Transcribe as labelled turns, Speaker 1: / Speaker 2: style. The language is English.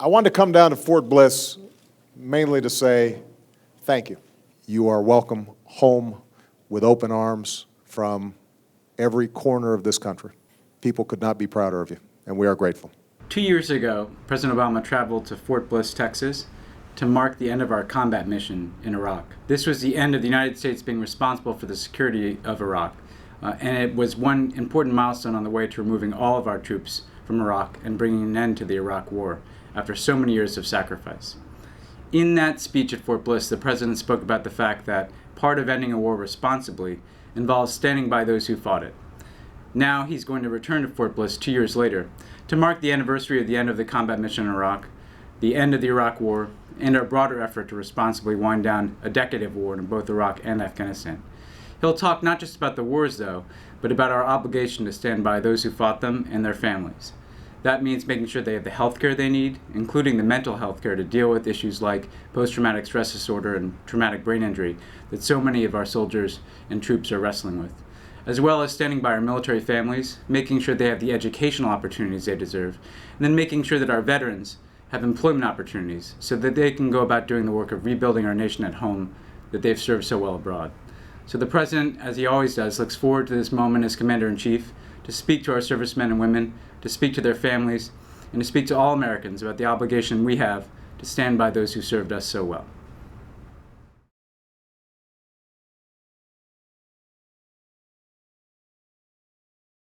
Speaker 1: I wanted to come down to Fort Bliss mainly to say thank you. You are welcome home with open arms from every corner of this country. People could not be prouder of you, and we are grateful.
Speaker 2: 2 years ago, President Obama traveled to Fort Bliss, Texas, to mark the end of our combat mission in Iraq. This was the end of the United States being responsible for the security of Iraq, and it was one important milestone on the way to removing all of our troops from Iraq and bringing an end to the Iraq War after so many years of sacrifice. In that speech at Fort Bliss, the President spoke about the fact that part of ending a war responsibly involves standing by those who fought it. Now he's going to return to Fort Bliss 2 years later to mark the anniversary of the end of the combat mission in Iraq, the end of the Iraq War, and our broader effort to responsibly wind down a decade of war in both Iraq and Afghanistan. He'll talk not just about the wars, though, but about our obligation to stand by those who fought them and their families. That means making sure they have the health care they need, including the mental health care to deal with issues like post-traumatic stress disorder and traumatic brain injury that so many of our soldiers and troops are wrestling with, as well as standing by our military families, making sure they have the educational opportunities they deserve, and then making sure that our veterans have employment opportunities so that they can go about doing the work of rebuilding our nation at home that they've served so well abroad. So the President, as he always does, looks forward to this moment as Commander-in-Chief to speak to our servicemen and women, to speak to their families, and to speak to all Americans about the obligation we have to stand by those who served us so well.